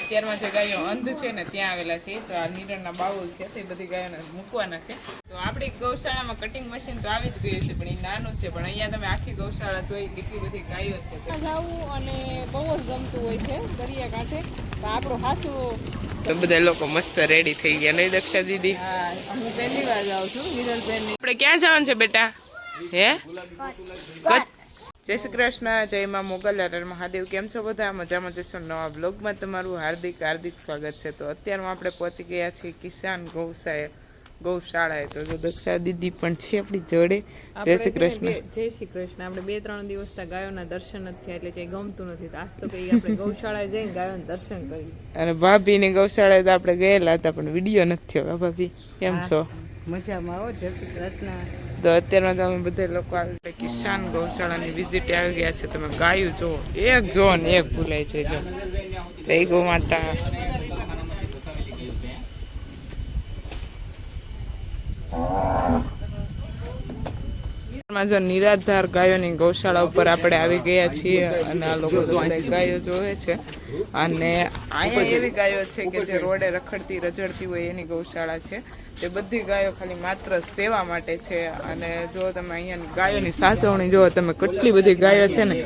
અત્યારમાં જે ગાયો અંધ છે ને ત્યાં આવેલા છે. તો આ નીરણના બાઉલ છે તે બધી ગાયોને મૂકવાના છે. તો આપણી ગૌશાળામાં કટિંગ મશીન તો આવી જ ગયું છે, પણ એ નાનું છે. પણ અહીંયા તમે આખી ગૌશાળા જોઈ કેટલી બધી ગાયો છે. જવું અને બહુ જ ગમતું હોય છે દરિયા કાંઠે. તો આપણું હાસું તો બધા લોકો મસ્ત રેડી થઈ ગયા નહીં દક્ષા દીદી? હા, હું પહેલી વાર જાઉં છું વિરલબેન. આપણે ક્યાં જવાનું છે બેટા? હે જય શ્રી કૃષ્ણ, જય માં મોગલ, હર મહાદેવ. કેમ છો બધા? મજામાં જશો? નવા બ્લોગમાં તમારું હાર્દિક હાર્દિક સ્વાગત છે. તો અત્યારમાં આપણે પહોંચી ગયા છીએ કિસાન ગૌશાળાએ. તો દક્ષા દીદી પણ છે આપણી જોડે. જય શ્રી કૃષ્ણ. જય શ્રી કૃષ્ણ. આપણે 2-3 દિવસ ગાયોના દર્શન નથી થયા એટલે ગમતું નથી. આજ તો કઈ આપણે ગૌશાળાએ જઈને ગાયોના દર્શન કરી. અને ભાભીની ગૌશાળાએ તો આપણે ગયેલા હતા, પણ વિડીયો નથી થયો. ભાભી કેમ છો? મજામાં આવો. જય શ્રી કૃષ્ણ. તો અત્યારમાં તો અમે બધા લોકો આવી કિસાન ગૌશાળાની વિઝિટ આવી ગયા છે. તમે ગાયું જુઓ, એક જુઓ ને એક ભૂલાય છે. જો જય ગૌ માતા. જો નિરાધાર ગાયોની ગૌશાળા ઉપર આપણે આવી ગયા છીએ અને આ લોકો ગાયો જોવે છે. અને અહીંયા એવી ગાયો છે કે જે રોડે રખડતી રજડતી હોય એની ગૌશાળા છે. તે બધી ગાયો ખાલી માત્ર સેવા માટે છે. અને જો તમે અહીંયા ગાયોની સાસવણી જુઓ તમે, કેટલી બધી ગાયો છે ને.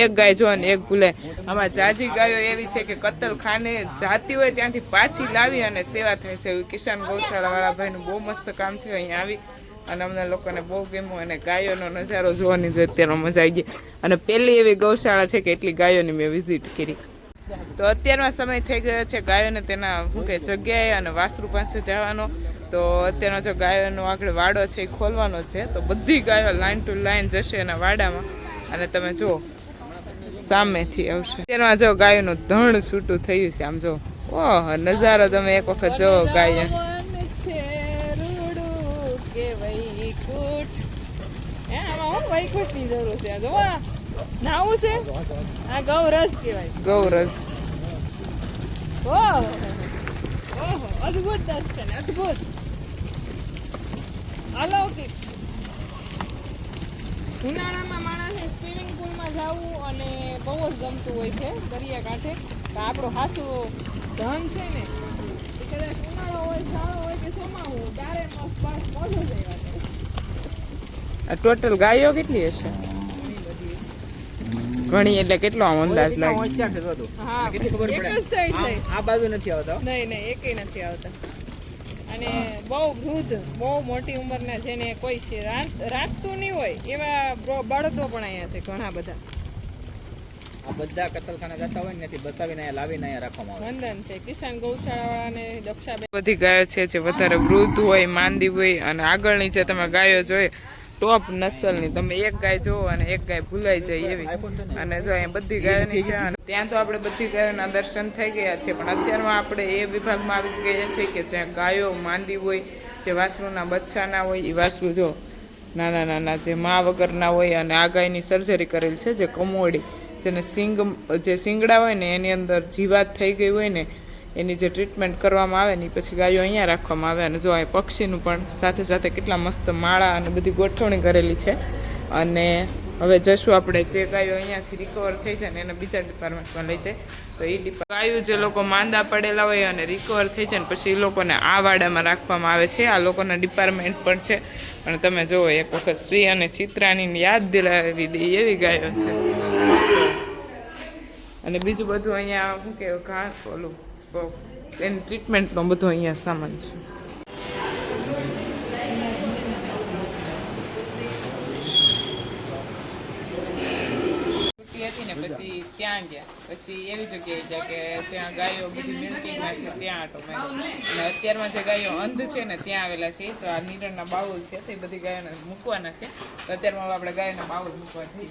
એક ગાય જો ને એક ભૂલે. આમાં જાજી ગાયો એવી છે કે કતલખાને જાતી હોય ત્યાંથી પાછી લાવી અને સેવા થાય છે. કિસાન ગૌશાળા વાળા ભાઈનું બહુ મસ્ત કામ છે. અહીંયા આવી અને અમને લોકોને બહુ ગમ્યું અને ગાયોનો નજારો જોવાની જ અત્યારમાં મજા આવી ગઈ. અને પહેલી એવી ગૌશાળા છે કે એટલી ગાયોની મેં વિઝિટ કરી. તો અત્યારમાં સમય થઈ ગયો છે ગાયોને તેના શું કહે જગ્યાએ અને વાસરુ પાસે જવાનો. તો અત્યારનો જો ગાયોનો આગળ વાડો છે એ ખોલવાનો છે. તો બધી ગાયો લાઈન ટુ લાઈન જશે એના વાડામાં. અને તમે જુઓ સામેથી આવશે. અત્યારમાં જો ગાયોનું ધણ છૂટું થયું છે. આમ જો ઓહ નજારો તમે એક વખત જો ગાય. વૈકુંઠની જરૂર છે. જોવા નાવું છે. આ ગૌરસ કહેવાય. ગૌરસ. ઓહો ઓહો, અદ્ભુત દર્શન, અદ્ભુત અલૌકિક. ઉનાળામાં માણસે સ્વિમિંગ પુલમાં જવું અને બહુ જ ગમતું હોય છે દરિયા કાંઠે. તો આપણું હાસું ધન છે ને એ કદાચ ઉનાળો હોય, શાળો હોય કે ચોમાસું, ત્યારે મોઢું જાય. ટોટલ ગાયો કેટલી હશે? ઘણી એટલે કેટલો આમ અંદાજ લાગે? હા, એક જ સાઈડ આ બાજુ નથી આવતા. નહીં એકેય નથી આવતા. અને બહુ વૃદ્ધ, બહુ મોટી ઉંમરના જેને કોઈ રાખતું નહીં હોય એવા બળદો પણ અહીંયા છે ઘણા બધા. આ બધા કતલખાના જતા હોય ને બતાવીને અહીંયા લાવીને અહીંયા રાખવામાં આવે. વંદન છે કિસાન ગૌશાળા વાળાને. દક્ષાબેન બધી ગાયો છે જે વધારે વૃદ્ધ હોય, માંદી હોય. અને આગળની જે તમે ગાયો જોઈએ ટોપ નસલની, તમે એક ગાય જોવો અને એક ગાય ભૂલાઈ જાય એવી. અને જો અહીંયા બધી ગાયોની છે. ત્યાં તો આપણે બધી ગાયોના દર્શન થઈ ગયા છે. પણ અત્યારમાં આપણે એ વિભાગમાં આવી ગયા છે કે જ્યાં ગાયો માંદી હોય, જે વાસરુના બચ્ચા ના હોય એ વાસરુ જો નાના નાના જે મા વગરના હોય. અને આ ગાયની સર્જરી કરેલ છે, જે કમોડી, જેને જે શિંગડા હોય ને એની અંદર જીવાત થઈ ગઈ હોય ને એની જે ટ્રીટમેન્ટ કરવામાં આવે ને પછી ગાયો અહીંયા રાખવામાં આવે. અને જો અહીં પક્ષીનું પણ સાથે સાથે કેટલા મસ્ત માળા અને બધી ગોઠવણી કરેલી છે. અને હવે જશું આપણે જે ગાયો અહીંયાથી રિકવર થઈ જાય ને એને બીજા ડિપાર્ટમેન્ટમાં લઈ જાય. તો એ ગાયો જે લોકો માંદા પડેલા હોય અને રિકવર થઈ જાય ને પછી એ લોકોને આ વાડામાં રાખવામાં આવે છે. આ લોકોના ડિપાર્ટમેન્ટ પણ છે. અને તમે જુઓ એક વખત શ્રી અને ચિત્રાની યાદ દિલાવી દે એવી ગાયો છે. અને બીજું બધું અહીંયા શું કહેવાય ઘાસ ઓલું એની ટ્રીટમેન્ટનો બધો અહીંયા સામાન છે. છૂટી હતી ને પછી ત્યાં ગયા. પછી એવી જગ્યાએ ગયા કે જ્યાં ગાયો બધી મિલ્કિંગમાં છે ત્યાં આટો માર્યો. અને અત્યારમાં જે ગાયો અંધ છે ને ત્યાં આવેલા છે. તો આ નીરણના બાઉલ છે તે બધી ગાયોને મૂકવાના છે. તો અત્યારમાં આપણે ગાયોના બાઉલ મૂકવા જઈએ.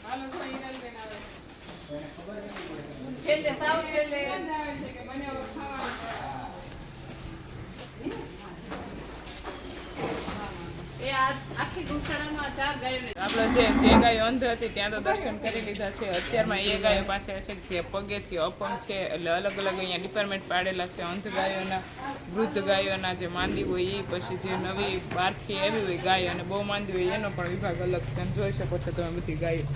હાલો તો હિરલબેન આવે છેલ્લે સાવ છેલ્લે આવે છે કે મને ખાવાનું એ આખી ગૌશાળામાં 4 ગાયો. આપણે જે ગાયો અંધ હતી ત્યાં તો દર્શન કરી લીધા છે. અત્યારમાં એ ગાયો પાસે છે જે પગેથી અપંગ છે. એટલે અલગ અલગ અહીંયા ડિપાર્ટમેન્ટ પાડેલા છે. અંધ ગાયોના, વૃદ્ધ ગાયોના, જે માંદી હોય એ, પછી જે નવી બહારથી આવી હોય ગાયો અને બહુ માંદી હોય એનો પણ વિભાગ અલગ. તમે જોઈ શકો છો તમે બધી ગાયો.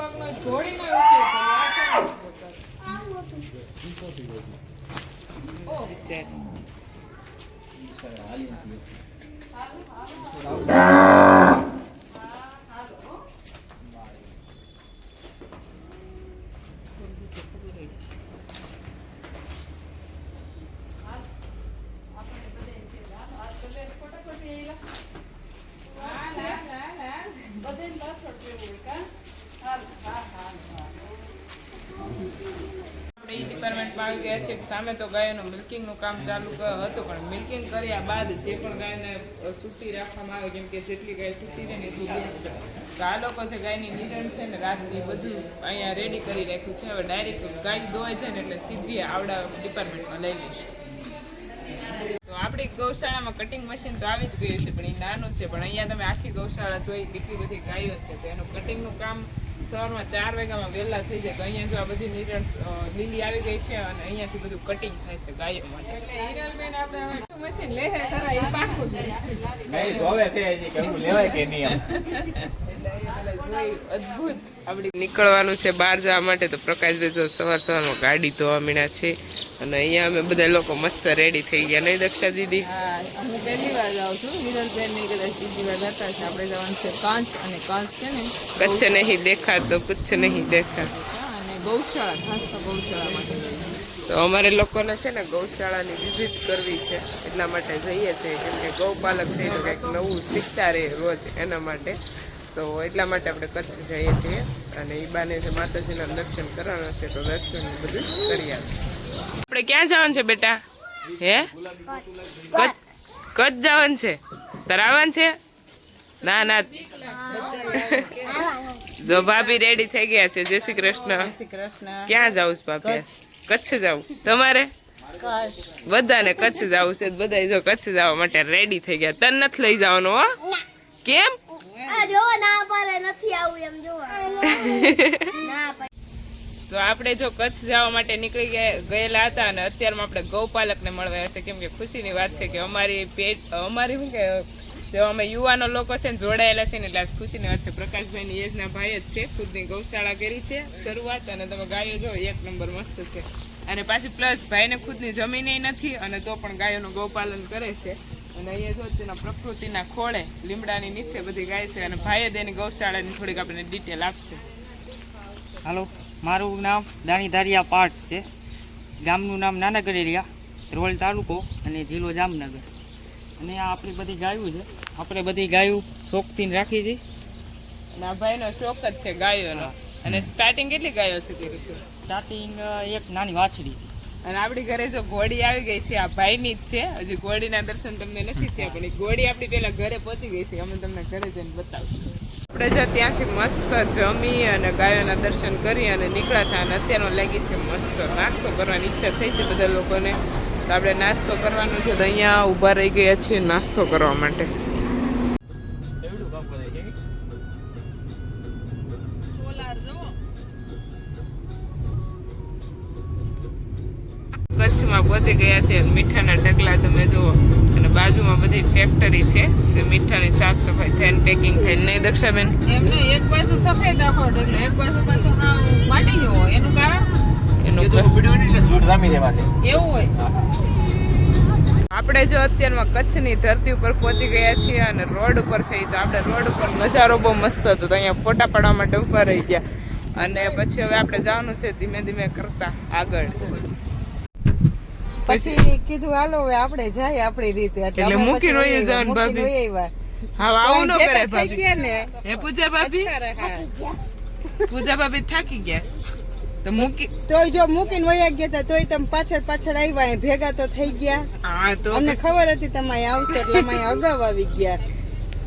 પગનો જોડીનો ઉપયોગ કર્યો. આ શેનો ઉપયોગ કર્યો? ઓહ, આપણે ઈ ડિપાર્ટમેન્ટમાં આવી ગયા છે. સામે તો ગાયોનું મિલ્કિંગનું કામ ચાલુ હતું, પણ મિલ્કિંગ કર્યા બાદ જે પણ ગાયને સૂતી રાખવામાં આવે, કેમ કે જેટલી ગાય સૂતી રહે ને એટલું બેસ્ટ. તો આ લોકો છે ગાયની નિરણ છે ને રાજની બધું અહીંયા રેડી કરી રાખ્યું છે. હવે ડાયરેક્ટ ગાય દોવાય છે ને એટલે સીધી આવડા ડિપાર્ટમેન્ટમાં લઈ લઈશ. તો આપણી ગૌશાળામાં કટિંગ મશીન તો આવી જ ગયું છે, પણ એ નાનું છે. પણ અહીંયા તમે આખી ગૌશાળા જોઈ કેટલી બધી ગાયો છે, તો એનું કટિંગનું કામ સવારમાં 4 વાગ્યામાં વહેલા થઈ જાય. તો અહીંયા જો આ બધી નિરણ લીલી આવી ગઈ છે અને અહીંયાથી બધું કટિંગ થાય છે ગાયો માટે. એટલે હિરલબેન આપણે મશીન લે ખરા એ પાકું છે. નહીં જોવે છે હજી કેવું લેવાય કે નહીં એમ. અદભુત આપડી નીકળવાનું છે બહાર જવા માટે. તો પ્રકાશભાઈ જો સવારમાં ગાડી ધોવા મીણા છે અને અહીંયા અમે બધા લોકો મસ્ત રેડી થઈ ગયા, નહીં દક્ષા દીદી? હા, હું પહેલી વાર જાઉં છું. હિરલબેન ની કદાચ બીજી વાર જતા છે. આપણે જવાનું છે કાંચ, અને કાંચ છે ને કચ્છ નહીં દેખા તો કુછ નહીં દેખા. અને ગૌશાળા, ખાસ તો ગૌશાળા માટે જઈએ. તો અમારે લોકોને છે ને ગૌશાળાની વિઝિટ કરવી છે, એટલા માટે જઈએ છીએ. કેમ કે ગૌપાલક છે તો કંઈક નવું શીખતા રહે રોજ, એના માટે. તો એટલા માટે આપણે કચ્છ જઈએ છીએ અને એ બાને જે માતાજીના દર્શન કરવાના છે, તો દર્શન બધું કરી આવે. આપણે ક્યાં જવાનું છે બેટા? હે કચ્છ જવાનું છે? તારે આવવાનું છે? ના ના, જો ભાભી રેડી થઈ ગયા છે. જય શ્રી કૃષ્ણ. ક્યાં જાવ છે ભાભી? કચ્છ જવું. તમારે? બધાને કચ્છ જવું છે. બધા જો કચ્છ જવા માટે રેડી થઈ ગયા. તને નથી લઈ જવાનું? હો, કેમ? તો આપણે જો કચ્છ જવા માટે નીકળી ગયેલા હતા અને અત્યારમાં આપણે ગૌપાલકને મળવા હશે. કેમ કે ખુશીની વાત છે કે અમારી શું કે જો અમે યુવાનો લોકો છે ને જોડાયેલા છે ને, એટલે ખુશીની વાત છે. પ્રકાશભાઈની એજના ભાઈ જ છે, ખુદની ગૌશાળા કરી છે શરૂઆત. અને તમે ગાયો જો 1 નંબર મસ્ત છે. અને પાછી પ્લસ ભાઈને ખુદની જમીન નથી અને તો પણ ગાયોનું ગૌપાલન કરે છે. અને અહીંયા જો તેના પ્રકૃતિના ખોળે લીમડાની નીચે બધી ગાય છે. અને ભાઈએ તેની ગૌશાળાની થોડીક આપણને ડિટેલ આપશે. હાલો, મારું નામ દાણીધારિયા પાર્ટ છે. ગામનું નામ નાના ગઢેરિયા, રોલ તાલુકો અને જિલ્લો જામનગર. અને આ આપણી બધી ગાયું છે. આપણે બધી ગાયું શોખથી રાખી છે. અને આ ભાઈનો શોખ જ છે ગાયોનો. અને સ્ટાર્ટિંગ કેટલી ગાયો હતી? સ્ટાર્ટિંગ એક નાની વાછડી હતી. અને આપણી ઘરે જો ઘોડી આવી ગઈ છે, આ ભાઈની જ છે. હજી ઘોડીના દર્શન તમને નથી થયા, પણ એ ઘોડી આપણી પેલા ઘરે પહોંચી ગઈ છે. અમે તમને ઘરે જઈને બતાવશું. આપણે જો ત્યાંથી મસ્ત જમી અને ગાયોના દર્શન કરી અને નીકળ્યા હતા. અને અત્યારનો લાગી છે મસ્ત નાસ્તો કરવાની ઈચ્છા થઈ છે બધા લોકોને. તો આપણે નાસ્તો કરવાનો છે, તો અહીંયા ઊભા રહી ગયા છીએ નાસ્તો કરવા માટે. કચ્છમાં પહોંચી ગયા છે. મીઠાના ઢગલા તમે જુઓ અને બાજુમાં બધી ફેક્ટરી છે. તે મીઠાની સાફ સફાઈ થઈને પેકિંગ થઈને, નહીં દક્ષાબેન? એમને એક બાજુ સફેદ આખો ઢગલો, એક બાજુ પાછું માટી જેવો. એનું કારણ એનું એવું હોય. આપણે જો અત્યારમાં કચ્છની ધરતી ઉપર પહોંચી ગયા છીએ અને રોડ ઉપર છે. તો આપણે રોડ ઉપર નજારો બહુ મસ્ત હતો, તો અહીંયા ફોટા પાડવા માટે ઊભા રહી ગયા. અને પછી હવે આપણે જવાનું છે ધીમે ધીમે કરતા આગળ. પછી કીધું હાલો હવે આપણે જાય આપણી રીતે. એટલે મૂકીને વહી જવાનું ભાભી. હા, આવું ન કરે ભાભી. હે પૂજા ભાભી? પૂજા ભાભી થાકી ગયા તો મૂકી તોય જો મૂકીને વયા ગયા હતા તોય તમે પાછળ આવ્યા, ભેગા તો થઈ ગયા. હા, તો અમને ખબર હતી તમે આવશે એટલે અમે અગાઉ આવી ગયા.